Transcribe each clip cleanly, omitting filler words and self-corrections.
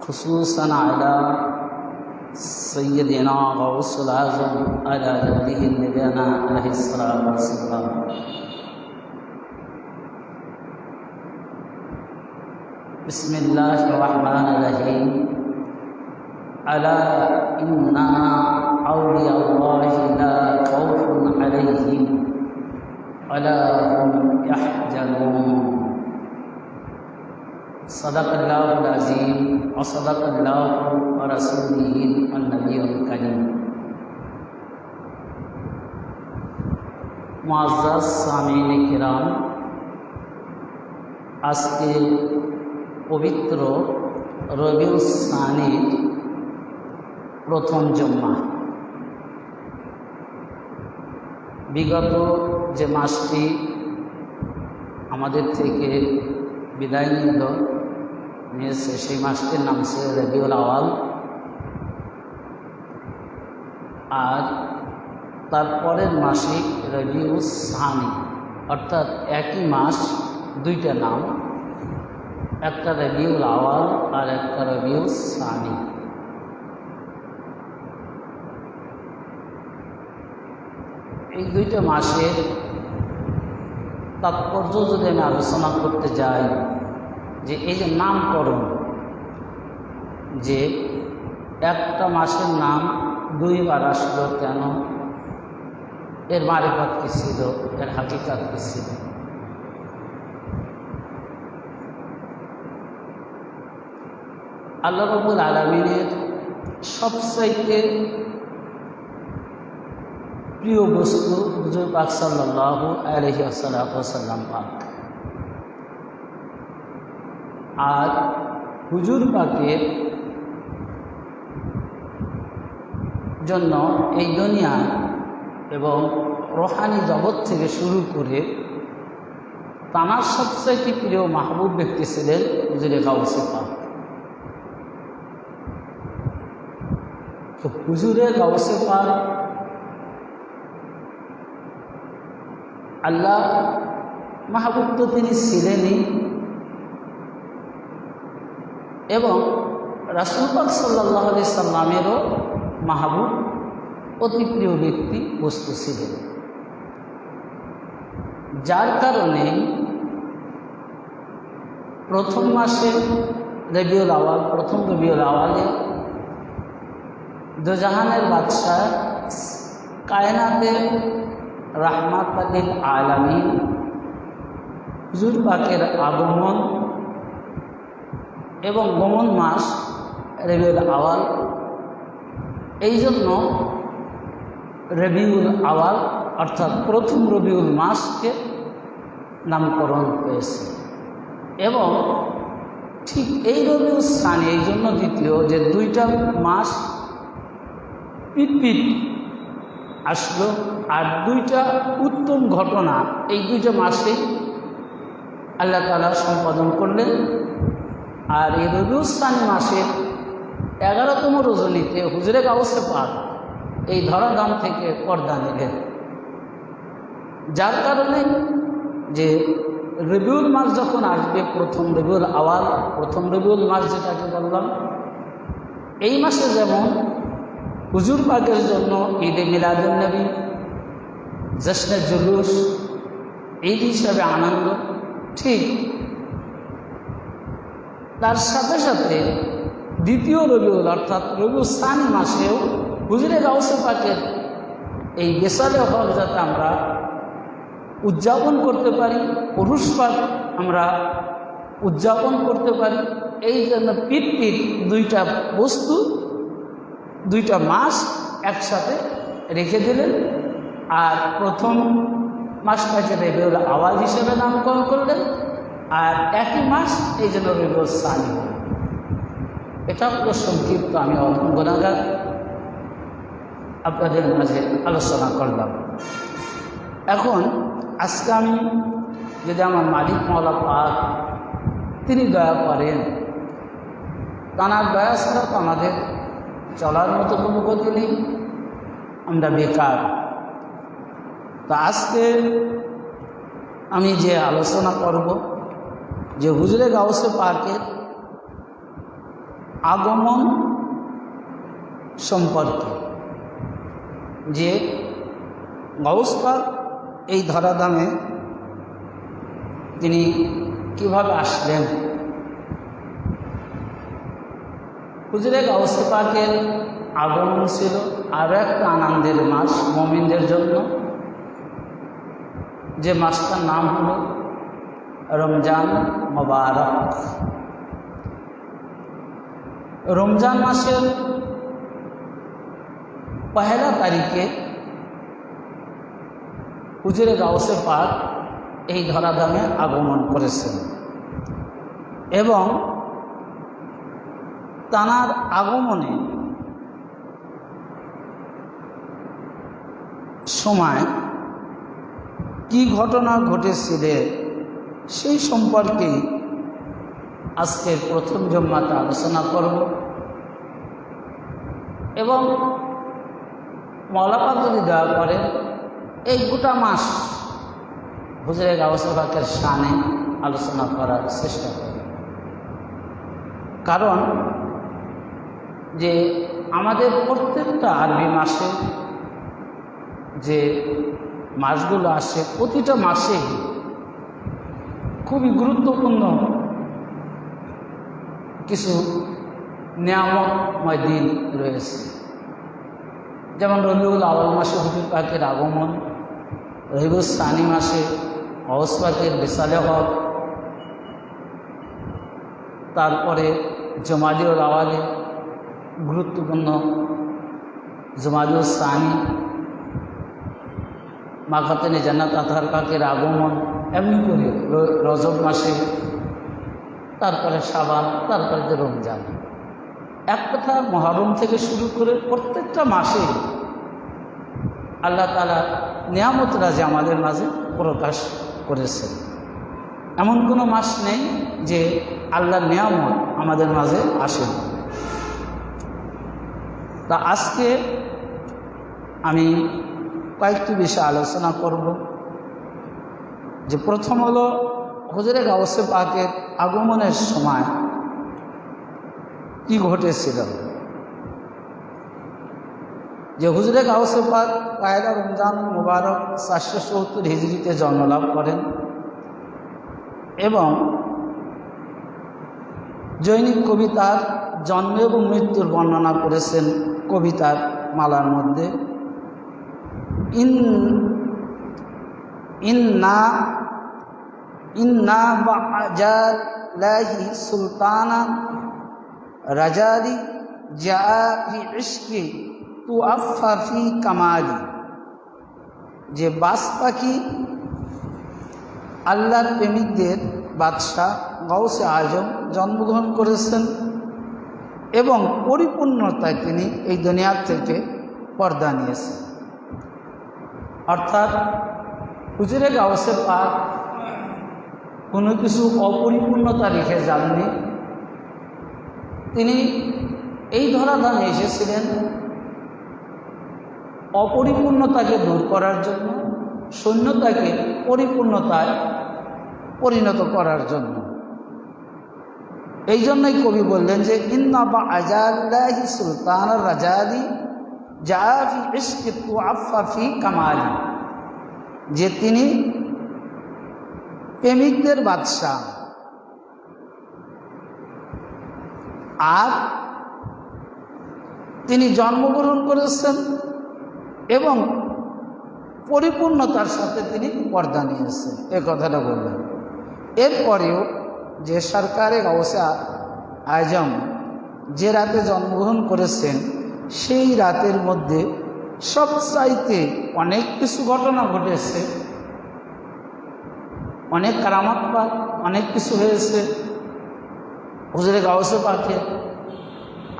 خصوصا على سيدنا غوث الأعظم على جده نبينا عليه الصلاة والسلام. بسم الله الرحمن الرحيم. ألا إن أولياء الله لا خوف عليهم ولا هم يحزنون. صدق الله العظيم وصدق الله ورسوله النبي الكريم. মুআজ্জাজ সামিঈন কিরাম, আজকে পবিত্র রবিউল সানির প্রথম জুম্মা। বিগত যে মাসটি আমাদের থেকে বিদায় নিয়েছে সেই মাসটির নাম ছিল রবিউল আওয়াল, আর তারপরের মাসে রবিউল সানি, অর্থাৎ একই মাস দুইটা নাম, একটা রবিউল আওয়াল আর একটা রবিউল সানি। এই দুইটা মাসের তাৎপর্য যদি আমি আলোচনা করতে যাই, যে এই যে নামকরণ, যে একটা মাসের নাম দুইবার আসলো কেন, এর মারিফাত কি ছিল, এর হাকিকাত কি ছিল। আল্লাহ রাব্বুল আলামিনের সবচাইতে প্রিয় বস্তু হুজুর পাক সাল্লাল্লাহু আলাইহি ওয়াসাল্লাম পাক। আর হুজুর পাকের জন্য এই দুনিয়া এবং রোহানি জগৎ থেকে শুরু করে তানার সবচাইতে প্রিয় মাহবুব ব্যক্তি ছিলেন হুজুরে গাউসে পাক। তো হুজুরে গাউসে পাক আল্লাহ মাহবুব তো তিনি ছিলেনই, এবং রাসূল পাক সাল্লাল্লাহু আলাইহি সাল্লামেরও মাহবুব অতি প্রিয় ব্যক্তি বস্তু ছিলেন, যার কারণে প্রথম মাসে রবিউল আওয়াল, প্রথম রবিউল আওয়ালে দোজাহানের বাদশাহ, কায়নাতের রাহমাতুল আলামিন হুজুর পাকের আগমন এবং গমন মাস রবিউল আওয়াল, এই জন্য রবিউল আওয়াল অর্থাৎ প্রথম রবিউল মাসকে নামকরণ হয়েছে। এবং ঠিক এই রবিউল সানি এই জন্য দ্বিতীয়, যে দুইটা মাস পিট আসলো, আর দুইটা উত্তম ঘটনা এই দুইটা মাসে আল্লাহ তাআলা সম্পাদন করলেন। আর এই রবিউল সানি মাসের 11তম রজনীতে হুজুরে গাউসে পাক এই ধরাধাম থেকে পর্দা নিলেন, যার কারণে যে রবিউল মাস যখন আসবে, প্রথম রবিউল আওয়াল, প্রথম রবিউল মাস যেটাকে বললাম, এই মাসে যেমন হুজুর পাকের জন্য ঈদে মিলাদুন নবী, জশ্নে জুলুস, ঈদ হিসাবে আনন্দ, ঠিক তার সাথে সাথে দ্বিতীয় রবিউল অর্থাৎ রবিউল সানি মাসেও হুজুরে গাউসে পাকের এই বেসালে হক যাতে আমরা উদযাপন করতে পারি, পুরুষ পাক আমরা উদযাপন করতে পারি, এই জন্য পিট দুইটা বস্তু, দুইটা মাস একসাথে রেখে দিলেন। আর প্রথম মাসটাকে রবিউল আওয়াল হিসেবে নামকরণ করলেন, আর একই মাস এই জন্য রবিউল সানি। এটা হলো সংক্ষিপ্ত, আমি গুণাগার আপনাদের মাঝে আলোচনা করলাম। এখন আজকে আমি যদি আমার মালিক মাওলা পাক তিনি দয়া করেন, তাঁর দয়া ছাড়া তো আমাদের চলার মতো কোনো গতি নেই, আমরা বেকার। তা আজকে আমি যে আলোচনা করব যে হুজুরে গাউসে পাকের আগমন সম্পর্কে, যে গাউস পাক এই ধরাধামে তিনি কিভাবে আসলেন। হুজুরে গাউস পাকের আগমন ছিল আরও একটা আনন্দের মাস মুমিনদের জন্য, যে মাসটার নাম হলো রমজান মুবারক। রমজান মাসের পহেলা তারিখে হুজুরে গাউসে পাক এই ধরাধামে আগমন করেছেন এবং তাঁর আগমনে সময় কি ঘটনা ঘটেছিল সেই সম্পর্কে আজকের প্রথম জুম্মাতে আলোচনা করব এবং মওলানা যদি দয়া করে এই গোটা মাস হুজুরে গাউসে পাকের শানে আলোচনা করার চেষ্টা করব। কারণ যে আমাদের প্রত্যেকটা আরবি মাসে যে মাসগুলো আসে প্রতিটা মাসে খুবই গুরুত্বপূর্ণ কিছু নিয়ামতময় দিন রয়েছে। যেমন রবিউল আউয়াল মাসে হুজুর পাকের আগমন, রবিউল সানি মাসে গাউস পাকের বিসালে হক, তারপরে জমাদিউল আওয়ালে গুরুত্বপূর্ণ জমাদিউল সানি, মা খাতুনে জান্নাত আতহার পাকের আগমন, এমনি করে রজব মাসে, তারপরে শাবান, তারপরে যে রমজান। এক কথা মুহররম থেকে শুরু করে প্রত্যেকটা মাসে আল্লাহ তাআলা নিয়ামতরা যে আমাদের মাঝে প্রকাশ করেছেন। এমন কোনো মাস নেই যে আল্লাহর নিয়ামত আমাদের মাঝে আসে না। তা আজকে আমি কয়েকটি বিষয় আলোচনা করব। যে প্রথম হলো হুজুরে গাউসে পাকের আগমনের সময় কি ঘটেছিল। যে হুজুরে গাউসে পাক পয়লা রমজান মুবারক 470 হিজরিতে জন্মলাভ করেন এবং জৈনিক কবিতার জন্ম এবং মৃত্যুর বর্ণনা করেছেন কবিতার মালার মধ্যে। ইন্না বাজালাহি সুলতানা রাজালি জা ফি ইশকি তুআফফা ফি কামালি। যে বাস পাখি আল্লাহর প্রেমিকদের বাদশাহ গাউসে আজম জন্মগ্রহণ করেছেন এবং পরিপূর্ণতায় তিনি এই দুনিয়ার থেকে পর্দা নিয়েছেন। অর্থাৎ হুজুরে গাউসে পাক কোনো কিছু অপরিপূর্ণতা রেখে যাননি। তিনি এই ধরাধামে এসেছিলেন অপরিপূর্ণতাকে দূর করার জন্য, শূন্যতাকে পরিপূর্ণতায় পরিণত করার জন্য। এই জন্যই কবি বললেন যে ইন্না বাজালাহি সুলতান রাজালি জা ফি ইশকি তুআফফা ফি কামালি। যে তিনি প্রেমিকদের বাদশাহ আর তিনি জন্মগ্রহণ করেছেন এবং পরিপূর্ণতার সাথে তিনি পর্দা নিয়েছেন, এ কথাটা বললেন। এরপরেও যে সরকারে গাউসে আজম যে রাতে জন্মগ্রহণ করেছেন সেই রাতের মধ্যে সবচাইতে অনেক কিছু ঘটনা ঘটেছে, অনেক কারামাত পাক, অনেক কিছু হয়েছে হুজুরে গাউসে পাকের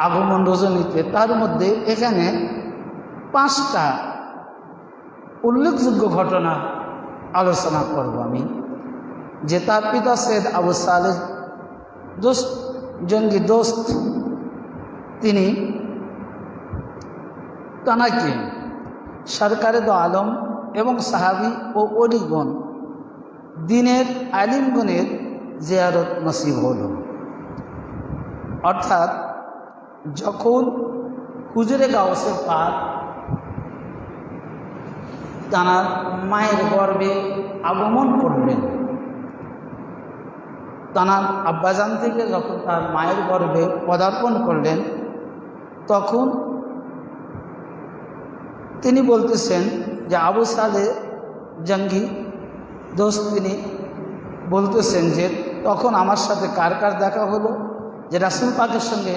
আগমন রজনীতে। তার মধ্যে এখানে 5টা উল্লেখযোগ্য ঘটনা আলোচনা করব আমি। যে তার পিতা সৈয়দ আবু সালেহ জঙ্গি দোস্ত, তিনি তানাকে সরকারে দো আলম এবং সাহাবি ও অলিগণ দিনের আলিমগণের জিয়ারত নসিব হল। অর্থাৎ যখন হুজুরে গাউসে পাক তাঁর মায়ের গর্ভে আগমন করলেন, তাঁর আব্বাজান থেকে যখন তার মায়ের গর্ভে পদার্পণ করলেন, তখন তিনি বলতেছেন যে আবু সালে জঙ্গি দোস্ত তিনি বলতেছেন যে তখন আমার সাথে কার কার দেখা হলো, যে রাসূল পাকের সঙ্গে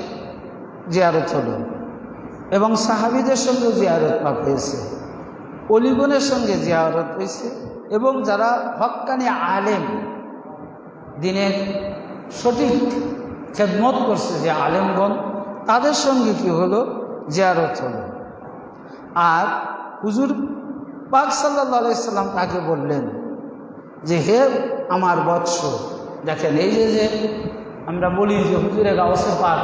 জিয়ারত হলো এবং সাহাবীদের সঙ্গে জিয়ারত পাক হয়েছে, অলিগণের সঙ্গে জিয়ারত হয়েছে এবং যারা হক্কানি আলেম দিনের সঠিক খেদমত করছে যে আলেমগণ, তাদের সঙ্গে কি হলো, জিয়ারত হলো। আর হুজুর পাক সাল্লাল্লাহু আলাইহি সাল্লাম তাকে বললেন যে হে আমার বৎস, দেখেন এই যে আমরা বলি যে হুজুরে গাউসে পাক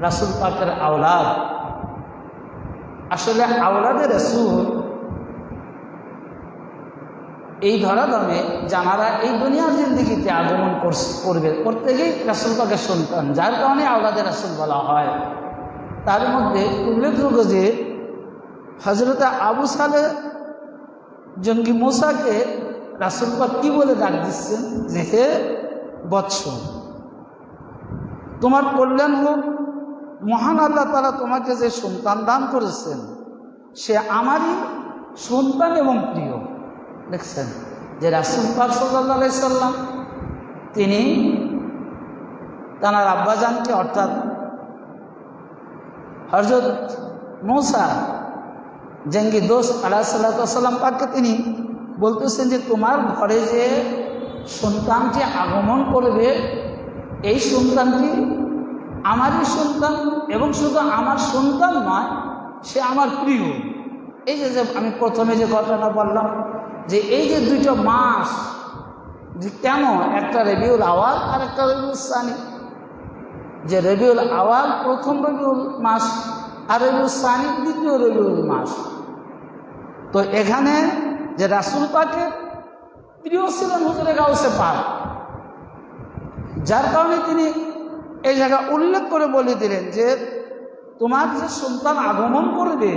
রাসূল পাকের আওলাদ, আসলে আওলাদে রাসূল এই ধরাধামে যারা এই দুনিয়ার জিন্দেগিতে আগমন করবে প্রত্যেকেই রাসূল পাকের সন্তান, যার কারণে আওলাদে রাসূল বলা হয়। তার মধ্যে উল্লেখযোগ্য যে হযরত আবু সালে জঙ্গি মুসাকে রাসূল পাক কি বলে ডাক দিচ্ছেন যে হে বৎস, তোমার কল্যাণ হোক, মহান আল্লাহ তাআলা তোমাকে যে সন্তান দান করেছেন সে আমারই সন্তান এবং প্রিয়। দেখছেন যে রাসূল পাক সাল্লাল্লাহু আলাইহি সাল্লাম তিনি তাঁর আব্বাজানকে অর্থাৎ হযরত মূসা জঙ্গি দোস্ত আলাইহিসসালাতু ওয়াসসালাম পাককে তিনি বলতেছেন যে তোমার ঘরে যে সন্তানটি আগমন করবে এই সন্তানটি আমারই সন্তান এবং শুধু আমার সন্তান নয়, সে আমার প্রিয়। এই যে আমি প্রথমে যে ঘটনা বললাম যে এই যে দুইটা মাস যে কেন, একটা রবিউল আওয়াল আর একটা রবিউল সানি, যে রবিউল আওয়াল প্রথম রবিউল মাস আর রবিউল সানি দ্বিতীয় রবিউল মাস। তো এখানে যে রাসূল পাকের প্রিয় ছিলেন হুজুরে গাউসে পাক, যার কারণে তিনি এই জায়গা উল্লেখ করে বলে দিলেন যে তোমার যে সন্তান আগমন করবে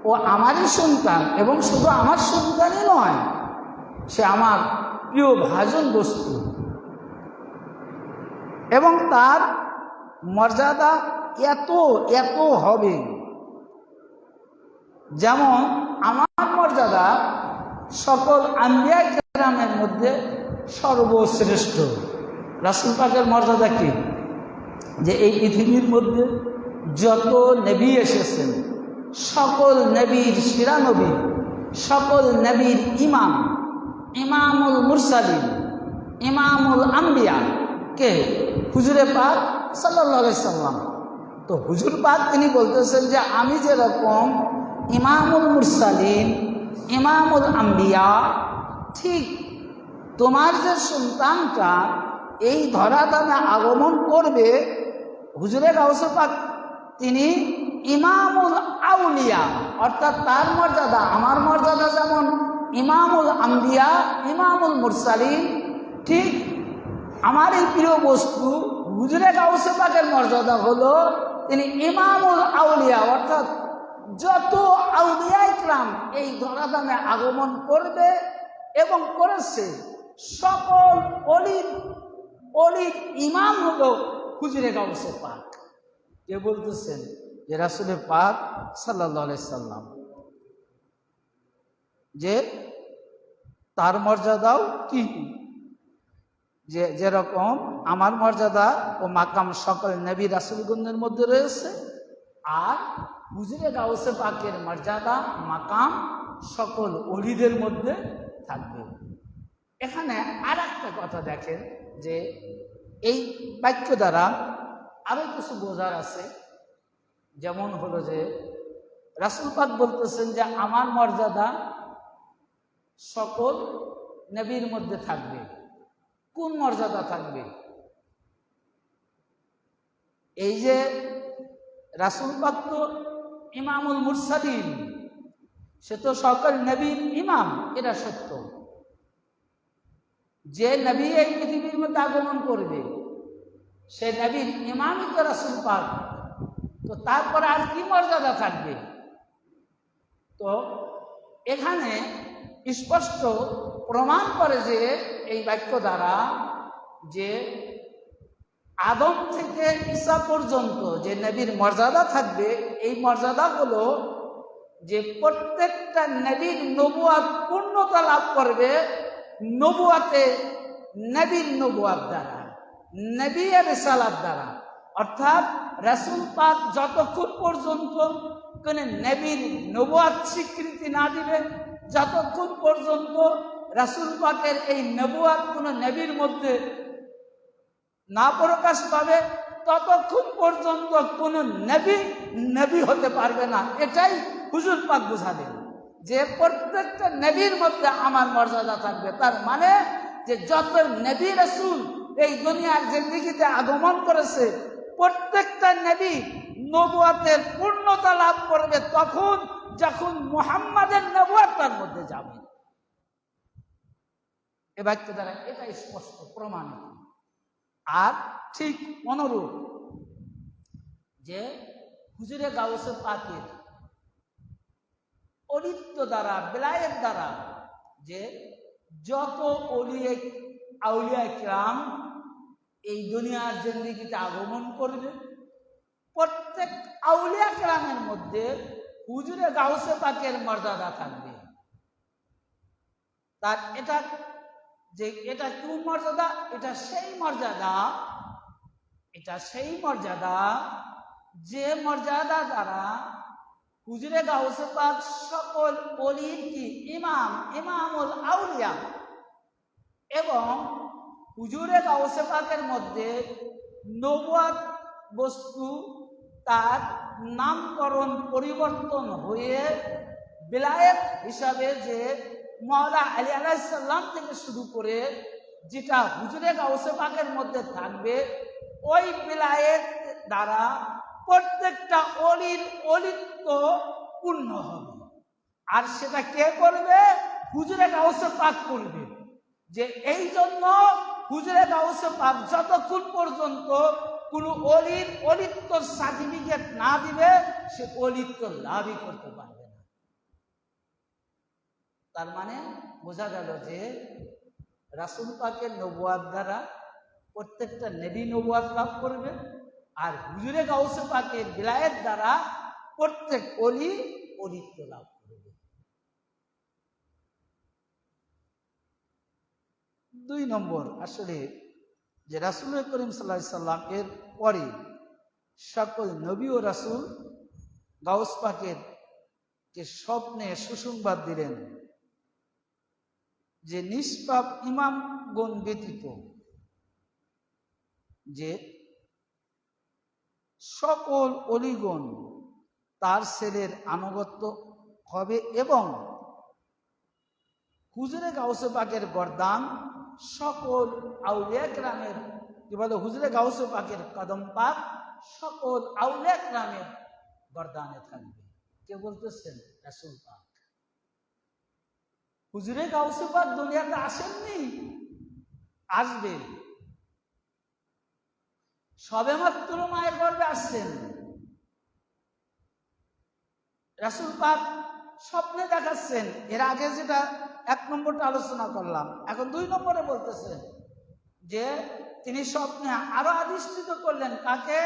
ও আমারই সন্তান এবং শুধু আমার সন্তানই নয়, সে আমার প্রিয় ভাজন বস্তু এবং তার মর্যাদা এত এত হবে, যেমন আমার মর্যাদা সকল আম্বিয়া কেরামের মধ্যে সর্বশ্রেষ্ঠ। রাসূল পাকের মর্যাদা কি, যে এই পৃথিবীর মধ্যে যত নবী এসেছেন সকল নবীর শিরা নবী, সকল নবীর ইমাম, ইমামুল মুরসালিন, ইমামুল আম্বিয়া কে হুজুরে পাক সাল্লাল্লাহু আলাইহি সাল্লাম। তো হুজুর পাক তিনি বলতেছেন যে আমি যেরকম ইমামুল মুরসালিন, ইমামুল আম্বিয়া, ঠিক তোমার যে সন্তানটা এই ধরাধামে আগমন করবে, হুজুরে গাউসে পাক তিনি ইমামুল আউলিয়া, অর্থাৎ তার মর্যাদা আমার মর্যাদা যেমন ইমামুল আম্বিয়া, ইমামুল মুরসালিন, ঠিক আমার এই প্রিয় বস্তু হুজুরে গাউসে পাকের মর্যাদা হলো তিনি ইমামুল আউলিয়া, অর্থাৎ যত আউলিয়া ইকরাম এই ধরাধামে আগমন করবে এবং করেছে সকল অলির ইমাম হলো হুজুরে গাউসে পাক। কে বলতেছেন, যে রাসূলে পাক সাল্লাল্লাহু আলাইহি সাল্লাম, যে তার মর্যাদাও কি, যে যেরকম আমার মর্যাদা ও মাকাম সকল নবী রাসূলগণের মধ্যে রয়েছে, আর হুজুরে গাউসে পাকের মর্যাদা মাকাম সকল ওলিদের মধ্যে থাকবে। এখানে আর একটা কথা দেখেন যে এই বাক্য দ্বারা আরো কিছু বোঝার আছে, যেমন হলো যে রাসূল পাক বলতেছেন যে আমার মর্যাদা সকল নবীর মধ্যে থাকবে। কোন মর্যাদা থাকবে? এই যে রাসূল পাক তো ইমামুল মুরসালিন, সে তো সকল নবীর ইমাম, এটা সত্য। যে নবী এই পৃথিবীর মধ্যে আগমন করবে সে নবীর ইমামই তো রাসূল পাক তো তারপরে আর কি মর্যাদা থাকবে? তো এখানে স্পষ্ট প্রমাণ করে যে এই বাক্য দ্বারা যে আদম থেকে ঈসা পর্যন্ত যে নবীর মর্যাদা থাকবে, এই মর্যাদা হলো যে প্রত্যেকটা নবীর নবুয়াত পূর্ণতা লাভ করবে নবুয়াতে, নবীর নবুয়াত দ্বারা, নবীর রিসালাত দ্বারা। অর্থাৎ রাসূল পাক যতক্ষণ পর্যন্ত কোন নবীর নবুয়াত স্বীকৃতি না দিবে, যতক্ষণ পর্যন্ত রাসূল পাকের এই নবুয়াত কোন নবীর মধ্যে না প্রকাশ পাবে, ততক্ষণ পর্যন্ত কোন নবী হতে পারবে না। এটাই হুজুর পাক বুঝালেন যে প্রত্যেকটা নবীর মধ্যে আমার মর্যাদা থাকবে। তার মানে যে যত নবী রাসূল এই দুনিয়ার জিন্দেগিতে আগমন করেছে, প্রত্যেকটা নবী নবুয়াতের পূর্ণতা লাভ করবে তখন যখন মুহাম্মাদের নবুয়াত তার মধ্যে যাবে। এ বাক্য দ্বারা এটা স্পষ্ট প্রমাণিত। আর ঠিক অনুরূপ যে হুজুরে গাউসে পাকের অলিত্ব দ্বারা, বেলায়েত দ্বারা যে যত আউলিয়া কিরাম এই দুনিয়ার জিন্দেগিতে আগমন করবে, প্রত্যেক আউলিয়া কিরামের মধ্যে হুজুরে গাউসে পাকের মর্যাদা থাকবে। তার এটা কোন মর্যাদা? এটা সেই মর্যাদা যে মর্যাদা দ্বারা হুজুরে গাউসে পাক সকল ওলির কি ইমামুল আউলিয়া, এবং হুজুরে গাউসে পাকের মধ্যে নবুয়াত বস্তু তার নামকরণ পরিবর্তন হয়ে বেলায়েত হিসাবে যে মাওলা আলী আলাইহিস সালাম থেকে শুরু করে যেটা হুজুরে গাউসে পাকের মধ্যে থাকবে, ওই বেলায়েত দ্বারা প্রত্যেকটা অলির অলিত্ব পূর্ণ হবে। আর সেটা কে করবে? হুজুরে গাউসে পাক করবে। যে এই জন্য হুজুরে গাউসে পাক যতক্ষণ পর্যন্ত কোন অলির অলিত্ব সার্টিফিকেট না দিবে, সে অলিত্ব লাভই করতে পারবে না। তার মানে বোঝা গেল যে রাসূল পাকের নবুয়াত দ্বারা প্রত্যেকটা নবী নবুয়াত লাভ করবে, আর হুজুরে গাউসে পাকের বেলায়েত দ্বারা প্রত্যেক অলি অলিত্ব লাভ করবে। 2 নম্বর, আসলে যে রাসূল করিম সাল্লাল্লাহু আলাইহি সাল্লাম এর পরে সকল নবী ও রাসূল গাউস পাকের যে স্বপ্নে সুসংবাদ দিলেন যে নিষ্পাপ ইমামগণ ব্যতীত যে সকল অলিগণ তার ছেলের আনুগত্য হবে, এবং হুজুরে গাউসে পাকের গর্দান সকল আউলিয়া কিরামের কি বলে, হুজুরে গাউসে পাকের কদম পাক সকল আউলিয়া কিরামের গর্দানে থাকবে। কে বলতেছেন? রাসূল পাক। হুজুরে গাউসে পাক দুনিয়াতে আসেননি, আসবে, সবেমাত্র মায়ের গর্ভে আসছেন। রাসূল পাক স্বপ্নে দেখাচ্ছেন। এর আগে যেটা 1 নম্বরটা আলোচনা করলাম, এখন 2 নম্বরে বলতেছেন যে তিনি স্বপ্নে আরো আদিষ্ঠিত করলেন কাকে?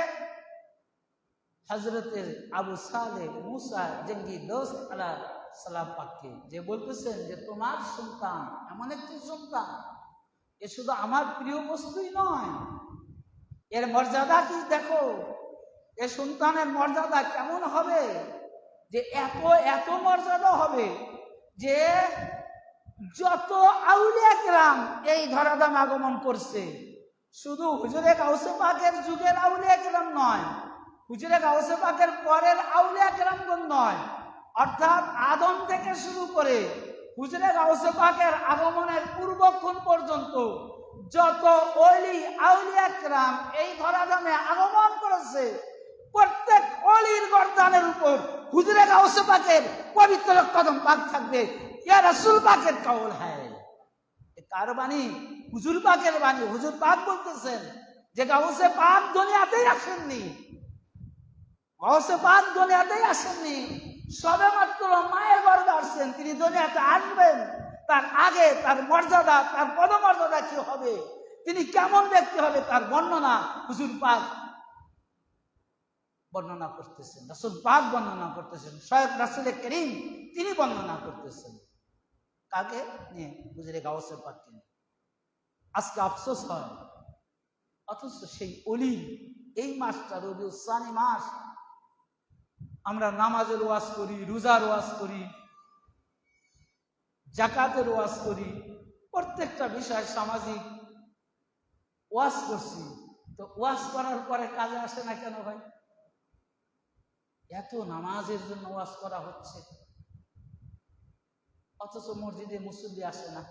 হযরতে আবু সালেহ মুসা জঙ্গি দোস্ত আলাইহিস সালাম পাককে, যে বলতেছেন যে তোমার সন্তান এমন একটি সন্তান, এ শুধু আমার প্রিয় বস্তুই নয়, এর মর্যাদা কি দেখো, এ সন্তানের মর্যাদা কেমন হবে, যে এত মর্যাদা হবে যে যত আউলিয়া কিরাম এই ধরাধাম আগমন করছে, শুধু হুজুরে গাউসে পাকের যুগের আউলিয়া কিরাম নয়, হুজুরে গাউসে পাকের পরের আউলিয়া কিরামগণ নয়, অর্থাৎ আদম থেকে শুরু করে হুজুরে গাউসে পাকের আগমনের পূর্বক্ষণ পর্যন্ত যত ওলি আউলিয়া কিরাম এই ধরাধামে আগমন করেছে, প্রত্যেক ওলির গর্দানের উপর হুজুরে গাউসে পাকের পবিত্র কদম পাক থাকবে। ইয়া রাসূল পাকের কওল হ্যায়। কার বাণী? হুজুর পাকের বাণী। হুজুর পাক বলতেছেন যে গাউসে পাক দুনিয়াতেই আসেননি, গাউসে পাক দুনিয়াতেই আসেননি, সবে মাত্র মায়ের গর্ভে আসছেন। তিনি দুনিয়াতে আসবেন, তার আগে তার মর্যাদা, তার পদমর্যাদা কি হবে, তিনি কেমন ব্যক্তি হবে, তার বর্ণনা হুজুর পাক বর্ণনা করতেছেন, রাসূল পাক বর্ণনা করতেছেন, স্বয়ং রাসূল করিম তিনি বর্ণনা করতেছেন। কাকে নিয়ে? হুজুরে গাউসে পাককে নিয়ে। আজকে আফসোস হয়, অথচ সেই অলি, এই মাসটা রবিউল সানি মাস, আমরা নামাজের ওয়াজ করি, রোজার ওয়াজ করি, যাকাতের ওয়াজ করি, প্রত্যেকটা বিষয় সামাজিক ওয়াজ করছি, তো ওয়াজ করার পরে কাজে আসে না কেন ভাই? এত নামাজের জন্য ওয়াজ করা হচ্ছে, অথচ মসজিদে মুসল্লি আসে না।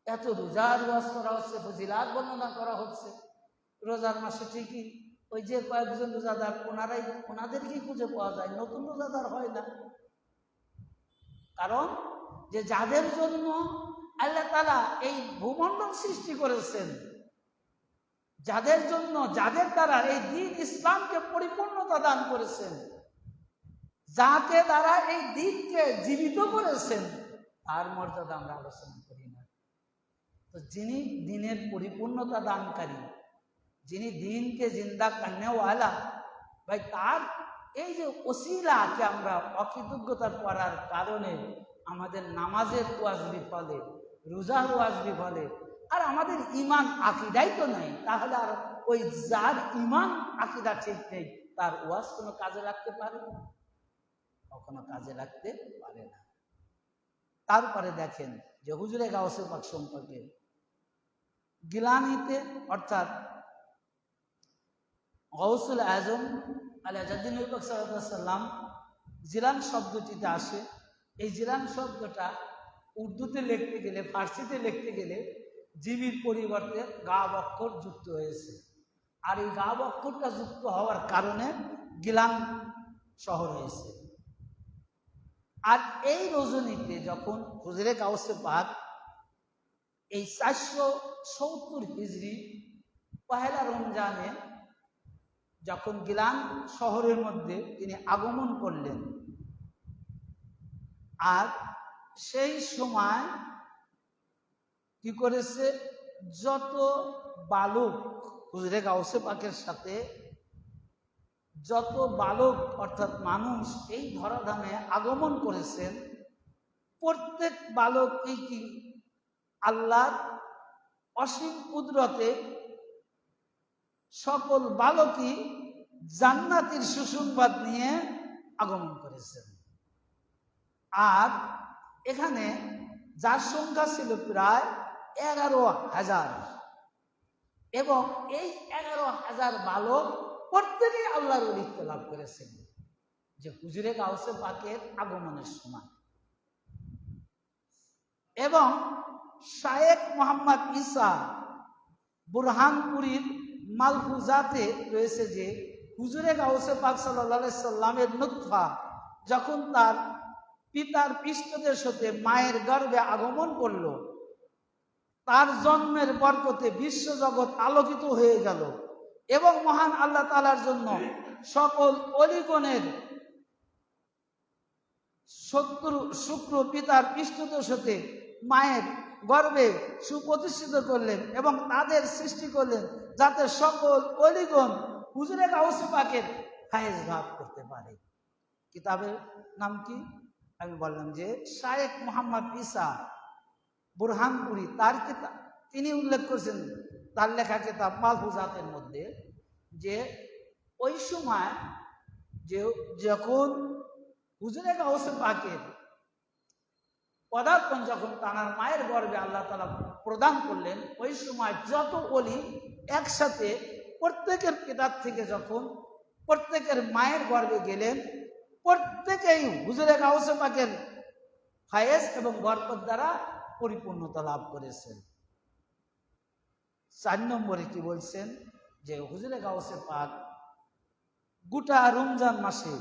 এত রোজার ওয়াজ করা হচ্ছে, ফজিলাত বর্ণনা করা হচ্ছে, রোজার মাসে ঠিকই ওই যে কয়েকজন রোজাদার, ওনাদেরকেই খুঁজে পাওয়া যায়, নতুন রোজাদার হয় না। কারণ যে যাদের জন্য আল্লাহ তাআলা এই ভূমণ্ডল সৃষ্টি করেছেন, যাদের জন্য, যাদের দ্বারা এই দ্বীন ইসলামকে পরিপূর্ণতা দান করেছেন, যাকে দ্বারা এই দ্বীনকে জীবিত করেছেন, তার মর্যাদা আমরা আলোচনা করি না। তো যিনি দ্বীনের পরিপূর্ণতা দানকারী, যিনি দ্বীনকে জিন্দা করনেওয়ালা, ভাই তার এই যে ওসিলাকে আমরা অকৃতজ্ঞতা করার কারণে আমাদের নামাজের ওয়াজ বিফলে, রোজার ওয়াজ বিফলে, আর আমাদের ইমান আকীদাই তো নেই, তাহলে আর ওই যার ইমান আকীদা ঠিক নেই তার ওয়াজ কোনো কাজে লাগতে পারে? কখনো কাজে লাগতে পারে না। তারপরে দেখেন যে হুজুরে গাউসে পাক সম্পর্কে গিলানিতে, অর্থাৎ গাউসুল আজম আলাউদ্দিন পাক সাল্লাল্লাহু আলাইহি ওয়াসাল্লাম জিলান শব্দটিতে আসে। এই জিলান শব্দটা উর্দুতে লিখতে গেলে, ফার্সিতে লিখতে গেলে জিবির পরিবর্তে গাব অক্ষর যুক্ত হয়েছে, আর এই গাব অক্ষরটা যুক্ত হওয়ার কারণে গিলান শহর হয়েছে। আর এই রজনীতে যখন হুজুরে গাউসে পাক এই 470 হিজরি পহেলা রমজানে যখন গিলান শহরের মধ্যে তিনি আগমন করলেন, আর সেই সময় কি করেছে, যত বালক হুজুরে গাউসে পাকের সাথে, যত বালক অর্থাৎ মানুষ এই ধরাধামে আগমন করেছেন, প্রত্যেক বালকই কি আল্লাহর অসীম কুদরতে সকল বালকই জান্নাতের সুসংবাদ নিয়ে আগমন করেছেন। আর এখানে যার সংখ্যা ছিল প্রায় 11,000, এবং এই 11,000 বালক প্রত্যেকেই আল্লাহর ওলিত্ব লাভ করেছেন যে হুজুরে গাউসে পাকের আগমনের সময়। এবং শায়েখ মোহাম্মদ ঈসা বুরহানপুরীর মালফুজাতে রয়েছে যে হুজুরে গাউসে পাক সাল্লাল্লাহু আলাইহি সাল্লামের নুতফা যখন তার পিতার পৃষ্ঠদেশ হতে মায়ের গর্ভে আগমন করল, তার জন্মের বরকতে বিশ্বজগৎ আলোকিত হয়ে গেল, এবং মহান আল্লাহ তাআলার জন্য সকল অলিগণের শুক্র পিতার পৃষ্ঠদেশ হতে মায়ের গর্ভে সুপ্রতিষ্ঠিত করলেন, এবং তাদের সৃষ্টি করলেন যাতে সকল অলিগণ হুজুরে গাউসে পাকের ফায়েজ লাভ করতে পারে। কিতাবের নাম কি? আমি বললাম যে শায়েখ মোহাম্মদ ঈসা বুরহানপুরি, তার কিতাব, তিনি উল্লেখ করেছেন তার লেখা কিতাব মালফুজাতের মধ্যে যে ওই সময় যে যখন হুজুরে গাউসে পাকের পদার্পণ যখন তানার মায়ের গর্ভে আল্লাহ তাআলা প্রদান করলেন, ওই সময় যত ওলি একসাথে প্রত্যেকের কিতাব থেকে যখন প্রত্যেকের মায়ের গর্ভে গেলেন, প্রত্যেকেই হুজুরে গাউসে পাকের ফায়েজ এবং বরকত দ্বারা পরিপূর্ণতা লাভ করেছেন। 4 নম্বরে কি বলছেন যে হুজুরে গাউসে পাক গোটা রমজান মাসে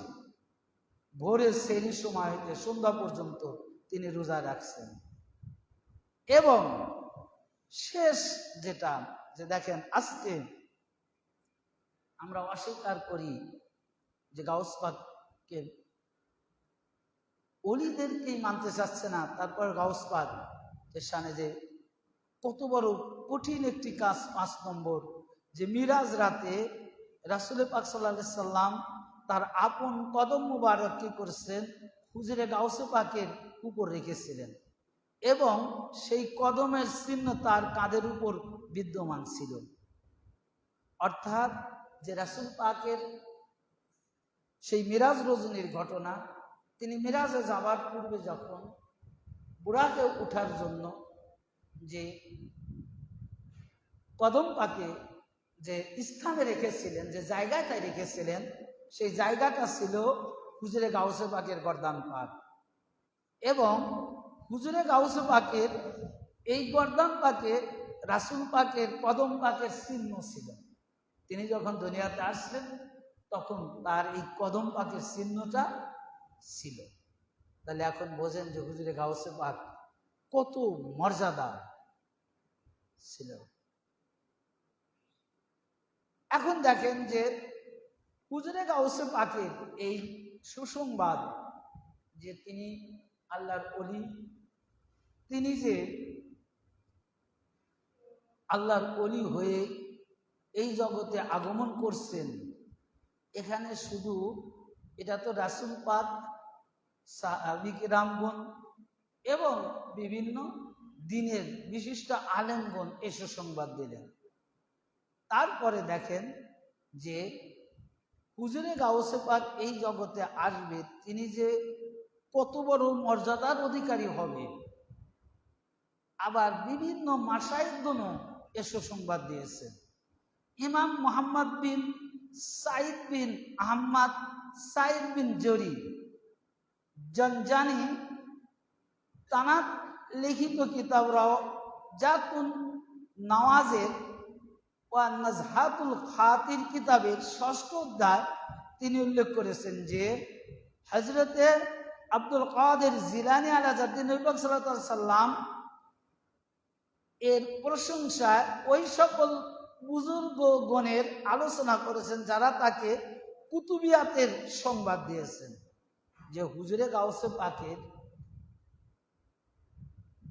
ভোরের সেহরির সময় হইতে সন্ধ্যা পর্যন্ত তিনি রোজা রাখছেন। এবং শেষ যেটা যে দেখেন, আজকে আমরা অস্বীকার করি যে গাউস পাককে অলিদেরকেই মানতে চাচ্ছে না, তারপর গাউস পাক এর সামনে যে কত বড় কঠিন একটি কাজ। 5 নম্বর, যে মিরাজ রাতে রাসূল পাক সাল্লাল্লাহু আলাইহি সাল্লাম তার আপন কদম মুবারক কি করেছেন, হুজুরে গাউসে পাকের উপর রেখেছিলেন এবং সেই কদমের চিহ্ন তার কাঁধের উপর বিদ্যমান ছিল। অর্থাৎ যে রাসূল পাকের সেই মিরাজ রজনীর ঘটনা, তিনি মিরাজে যাবার পূর্বে যখন বুরাকে ওঠার জন্য যে কদম পাকে যে স্থানে রেখেছিলেন, যে জায়গাটায় রেখেছিলেন, সেই জায়গাটা ছিল হুজুরে গাউসে পাকের গর্দান পাক। এবং হুজুরে গাউসে পাকের এই গর্দান পাকে রাসূল পাকের কদম পাকের চিহ্ন ছিল। তিনি যখন দুনিয়াতে আসলেন তখন তার এই কদম পাকের চিহ্নটা ছিল। তাহলে এখন বোঝেন যে হুজুরে গাউসে পাক কত মর্যাদা ছিল। এখন দেখেন যে হুজুরে গাউসে পাকের এই সুসংবাদ যে তিনি আল্লাহর ওলি, তিনি যে আল্লাহর ওলি হয়ে এই জগতে আগমন করছেন, এখানে শুধু এটা তো রাসূল পাক, সাহাবী কিরামগণ এবং বিভিন্ন দিনের বিশিষ্ট আলেমগণ এই সুসংবাদ দিলেন। তারপরে দেখেন যে হুজুরে গাউসে পাক এই জগতে আসবে, তিনি যে কত বড় মর্যাদার অধিকারী হবে। আবার বিভিন্ন মাশায়েখগণও এ সুসংবাদ দিয়েছেন। ইমাম মুহাম্মদ বিন সাইদ বিন আহমদ সাইদ বিন জরি জনজানি তানার লিখিত কিতাব রাওজাতুন নওয়াজির ওয়া নাজহাতুল খাতির কিতাবের 6ষ্ঠ অধ্যায় তিনি উল্লেখ করেছেন যে হযরতে আব্দুল কাদের জিলানী আলাইহিস নবী পাক সাল্লাল্লাহু আলাইহি সাল্লাম এর প্রশংসায় ওই সকল বুজুর্গগণের আলোচনা করেছেন যারা তাকে কুতুবিয়াতের সংবাদ দিয়েছেন। যে হুজুরে গাউসে পাকের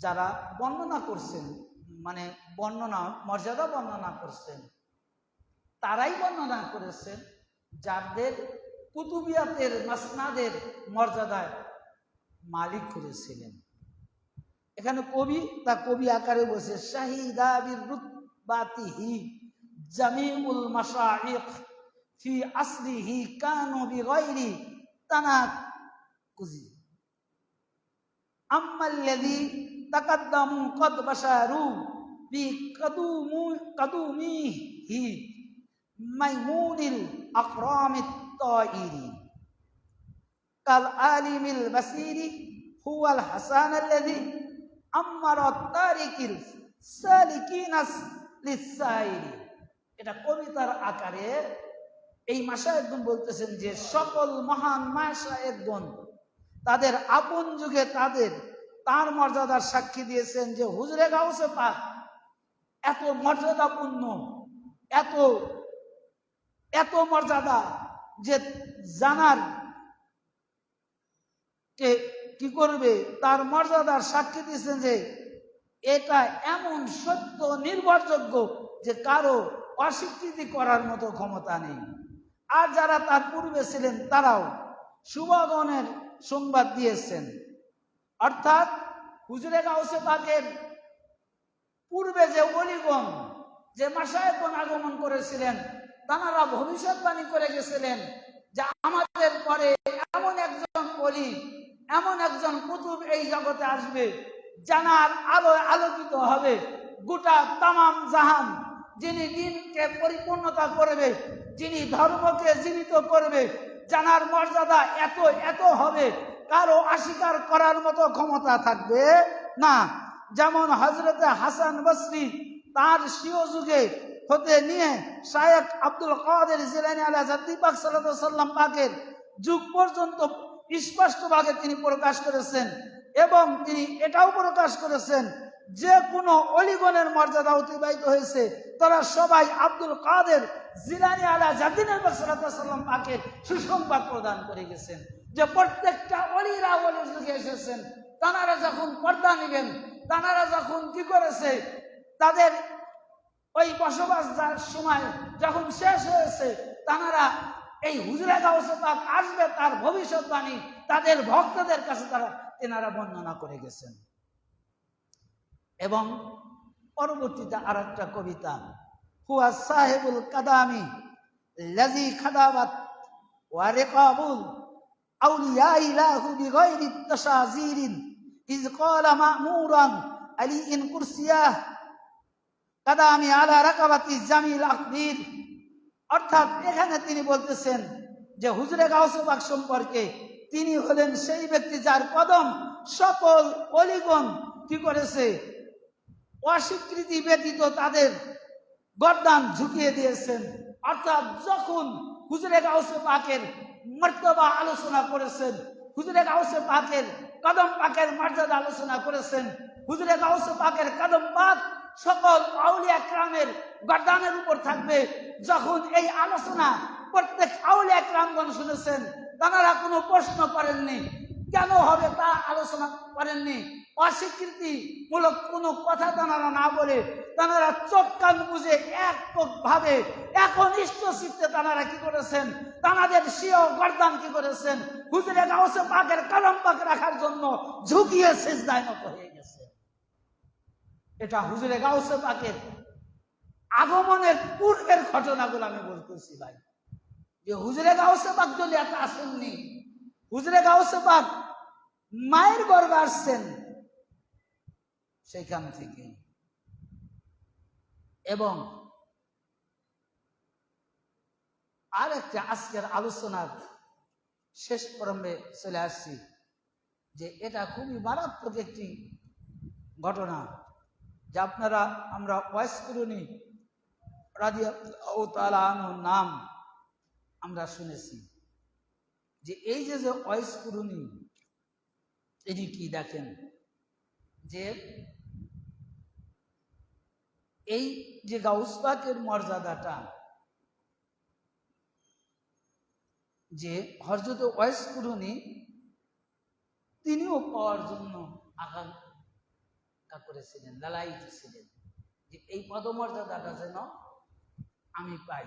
যারা বর্ণনা করছেন, মানে বর্ণনা মর্যাদা বর্ণনা করছেন, তারাই বর্ণনা করেছেন যাদের কুতুবিয়াতের মাসনাদের মর্যাদায় মালিক করেছিলেন। এখানে কবি তা কবি আকারে বসে শাহিদা বিরুতবাতিহি জামিউল মাশাইখ ফি আসরিহি কানু বিগাইরি তানাকুজি আম্মাল্লাযী তাকাদ্দামু কদ বাশারু বি কাদুমিহি মাইমুনিল আকরামিত তাইরি কাল আলিমিল বাসিরি হুয়াল হাসান আল্লাযী আম্মারা তারিকিল সালিকিনাস লিসাইরি। এটা কবিতার আকারে এই মাশায়েখগণ বলতেছেন যে সকল মহান মাশায়েখগণ তাদের আপন যুগে তার মর্যাদার সাক্ষী দিয়েছেন যে হুজুরে গাউসে পাক এত মর্যাদাপূর্ণ, এত মর্যাদা যে জানার কে কি করবে, তার মর্যাদার সাক্ষী দিয়েছেন যে এটা এমন সত্য নির্ভরযোগ্য যে কারো অস্বীকৃতি করার মতো ক্ষমতা নেই। আর যারা তার পূর্বে ছিলেন তারাও শুভগণের সংবাদ দিয়েছেন। অর্থাৎ হুজুরে গাউসে পাকের পূর্বে যে ওলিগণ, যে মাশায়েখগণ আগমন করেছিলেন, তারা ভবিষ্যৎবাণী করে গেছিলেন যে আমাদের পরে এমন একজন ওলি, এমন একজন কুতুব এই জগতে আসবে, জানার আলোয় আলোকিত হবে গোটা তামাম জাহান, যিনি দিনকে পরিপূর্ণতা করবে, যিনি ধর্মকে জীবিত করবে, জানার মর্যাদা এত হবে কারো অস্বীকার করার মতো ক্ষমতা থাকবে না। যেমন হযরতে হাসান বসরি তার স্বীয় যুগে হতে নিয়ে শায়েখ আব্দুল কাদের জিলানী আলাইহিস পাক সাল্লাল্লাহু আলাইহি সাল্লাম পাকের যুগ পর্যন্ত স্পষ্টভাবে তিনি প্রকাশ করেছেন এবং তিনি এটাও প্রকাশ করেছেন যে কোনো অলিগণের মর্যাদা অতিবাহিত হয়েছে, তারা সবাই আব্দুল কাদের জিলানী আলা জাদ্দিনের সাল্লাম পাকের সুসংবাদ প্রদান করে গেছেন যে প্রত্যেকটা অলিরা অলির যুগে এসেছেন। তানারা যখন পর্দা নিবেন, তানারা যখন কি করেছে, তাদের ওই বসবাস সময় যখন শেষ হয়েছে, তানারা এই হুজুরে গাউসে পাক আসবে তার ভবিষ্যৎবাণী তাদের ভক্তদের কাছে তেনারা বর্ণনা করে গেছেন। এবং পরবর্তীতে আর একটা কবিতা, হুয়া সাহেবুল কাদামি লাজি খাদাবাত ওয়া রিকাবুল আউলিয়া ইলাহু বিগাইরি তাশাজিরিন ইজ ক্বালা মা'মুরান আলী ইন কুরসিয়াহ কাদামি আলা রাকাবাতি জামিল আকদির। অর্থাৎ এখানে তিনি বলতেছেন যে হুজুরে গাউসে পাক সম্পর্কে তিনি হলেন সেই ব্যক্তি যার কদম সকল অলিগণ কি করেছে, অস্বীকৃতি ব্যতীত তাদের গর্দান ঝুঁকিয়ে দিয়েছেন। অর্থাৎ যখন হুজুরে গাউসে পাকের মর্তবা আলোচনা করেছেন, হুজুরে গাউসে পাকের কদম পাকের মর্যাদা আলোচনা করেছেন, হুজুরে গাউসে পাকের কদম পাক সকল আউলিয়া کرامের গর্দানের উপর থাকবে। যখন এই আলোচনা প্রত্যেক আউলিয়া کرامগণ শুনেছেন, তারা কোনো প্রশ্ন করেননি, কেন হবে তা আলোচনা করেননি, অস্বীকৃতিমূলক কোনো কথা তারা না বলে তারা চোখ কান বুঝে একভাবে একনিষ্ঠ চিত্তে তারা কি করেছেন, তাদের স্বীয় গর্দান কি করেছেন, হুজুরে গাউসে পাকের কদম পাক রাখার জন্য ঝুঁকিয়ে সিজদায় নত হয়ে গেছে। এটা হুজুরে গাউসে পাকের আগমনের পূর্বের ঘটনাগুলো আমি বলতেছি ভাই, যে হুজুরে গাউসে পাক যদি এত আসেননি, হুজুরে গাউসে পাক মায়ের গর্ভে আসছেন সেখান থেকে। এবং আর একটা আজকের আলোচনার শেষ পর্বে চলে আসছি, যে এটা খুবই মারাত্মক একটি ঘটনা, যে আপনারা আমরা ওয়াইস কুরুনি রাদিয়াল্লাহু তাআলা আনহুর নাম আমরা শুনেছি। যে এই যে ওয়াইস কুরুনি, তিনি কি দেখেন যে এই যে গাউস পাকের মর্যাদাটা, যে হযরত ওয়াইস কুরুনি তিনিও পাওয়ার জন্য আকাঙ্ক্ষা করেছিলেন, লালায়িত ছিলেন, যে এই পদমর্যাদাটা যেন আমি পাই।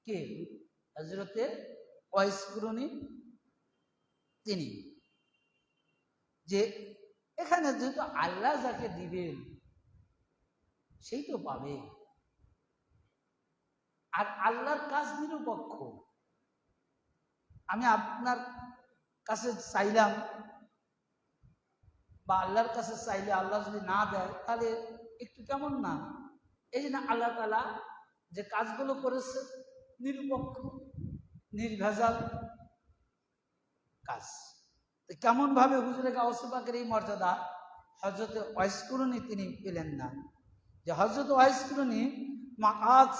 কে? হযরতে ওয়াইস কুরুনি। তিনি যে এখানে যেহেতু আল্লাহ যাকে দিবেন সেই তো পাবে, আর আল্লাহর কাজ নিরপেক্ষ। আমি আপনার কাছে চাইলাম বা আল্লাহর কাছে চাইলে আল্লাহ যদি না দেয় তাহলে একটু কেমন না? এই জন্য আল্লাহ তাআলা যে কাজগুলো করেছে নিরপেক্ষ, নির্ভেজাল কাজ। কেমন ভাবে হুজুরে গাউসে পাকের এই মর্যাদা হযরত ওয়াইস কুরুনি তিনি পেলেন না? যে হযরত ওয়াইস কুরুনি মাকাদ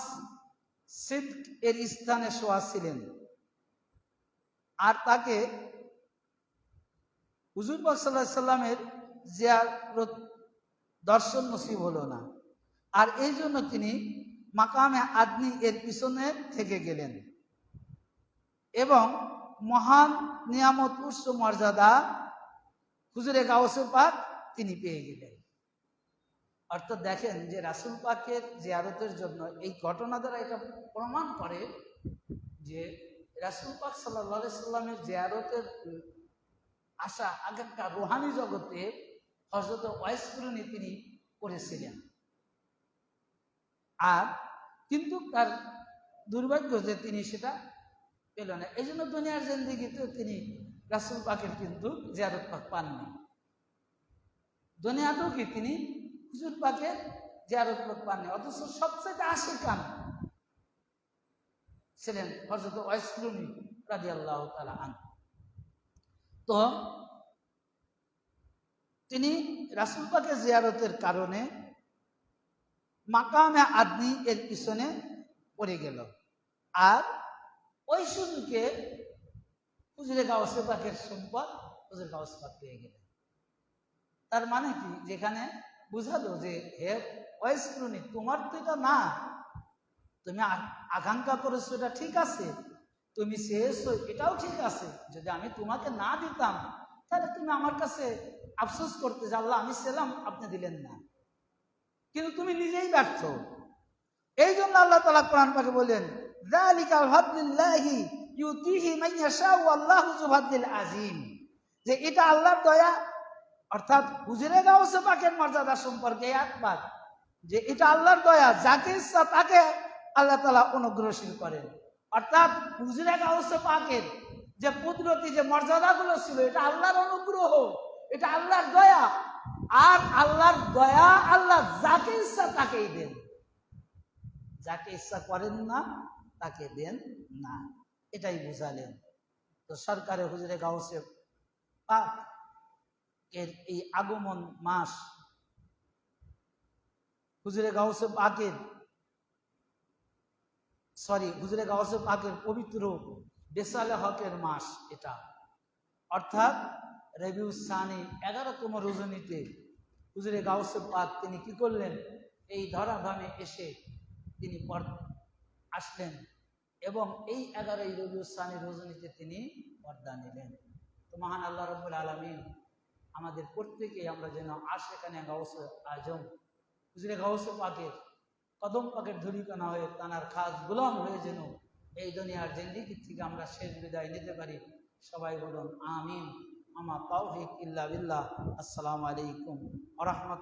সিদক এর স্থানে শোয়া ছিলেন, আর তাকে হুজুর পাক সাল্লাল্লাহু আলাইহি সাল্লামের জিয়ারত দর্শন নসিব হলো না, আর এই জন্য তিনি মাকামে আদনি এর পিছনে থেকে গেলেন এবং মহান নিয়ামত উচ্চ মর্যাদা হুজুরে গাউসে পাক তিনি পেয়ে গেলেন। অর্থাৎ দেখেন যে রাসূল পাকের জিয়ারতের জন্য এই ঘটনা দ্বারা এটা প্রমাণ করে যে রাসূল পাক সাল্লাল্লাহু আলাইহি সাল্লামের জিয়ারতের আশা আগেকার রুহানি জগতে হযরত ওয়াইস কুরুনি তিনি করেছিলেন। আর কিন্তু তার দুর্ভাগ্য যে তিনি সেটা পেল না, এই জন্য দুনিয়ার জিন্দেগিতেও তিনি রাসূল পাকের কিন্তু জিয়ারত পাক পাননি। দুনিয়াতেও কি তিনি হুজুর পাকের জিয়ারত পাক পাননি, অথচ সবচেয়ে আশিকান ছিলেন হযরত ওয়াইস কুরুনি রাদিয়াল্লাহু তাআলা আনহু। তো তিনি রাসূল পাকের জিয়ারতের কারণে মাকামে আদনি এর পিছনে পড়ে গেল, আর ওই সুযোগে হুজুরে গাউসে পাকের সম্পদ হুজুর গাউসে পাক পেয়ে গেলেন। তার মানে কি, যেখানে বুঝালো যে হে ওয়াইসরুনি, তোমার তো এটা না, তুমি আকাঙ্ক্ষা করেছো এটা ঠিক আছে, তুমি চেয়েছো এটাও ঠিক আছে, যদি আমি তোমাকে না দিতাম তাহলে তুমি আমার কাছে আফসোস করতে যে আল্লাহ আমি ছিলাম আপনি দিলেন না, কিন্তু তুমি নিজেই ব্যর্থ। এই জন্য আল্লাহ তাআলা কোরআন পাকে বলেন যালিকাল ফাদলুল্লাহি ইউতিহি মান ইয়াশাউ আল্লাহু যু ফাদলিল আযীম, যে এটা আল্লাহর দয়া, অর্থাৎ হুজুরে গাউসে পাকের মর্যাদা সম্পর্কে একবার যে এটা আল্লাহর দয়া, যাকে ইচ্ছা তাকে আল্লাহ তাআলা অনুগ্রহশীল করেন। অর্থাৎ হুজুরে গাউসে পাকের যে কুদরতি যে মর্যাদাগুলো ছিল এটা আল্লাহর অনুগ্রহ, এটা আল্লাহর দয়া। আর আল্লাহর দয়া আল্লাহ যাকে ইচ্ছা তাকেই দেন, যাকে ইচ্ছা করেন না তাকে দেন না, এটাই বুঝালেন। তো সরকারে হুজুরে গাউসে পাক এর এই আগমন মাস, হুজুরে গাউসে পাকের হুজুরে গাউসে পাকের পবিত্র বেসালে হকের মাস এটা, অর্থাৎ রবিউল সানি 11তম রজনীতে হুজুরে গাউসে পাক তিনি কি করলেন, এই ধরাধামে এসে তিনি আসলেন এবং এই 11ই রবিউল সানি রজনীতে তিনি পর্দা নিলেন। তো মহান আল্লাহ রাব্বুল আলামিন আমাদের প্রত্যেকে আমরা যেন আশিকানে গাউসে আজম হুজুরে গাউসে পাকের কদম পাকের ধুলিকণা হয়ে তানার খাস গোলাম হয়ে যেন এই দুনিয়ার জিন্দেগি থেকে আমরা শেষ বিদায় নিতে পারি। সবাই বলুন আমিন। আমা তাওফিক ইল্লা বিল্লাহ। আসসালামু আলাইকুম ওয়া রাহমাতুল্লাহ।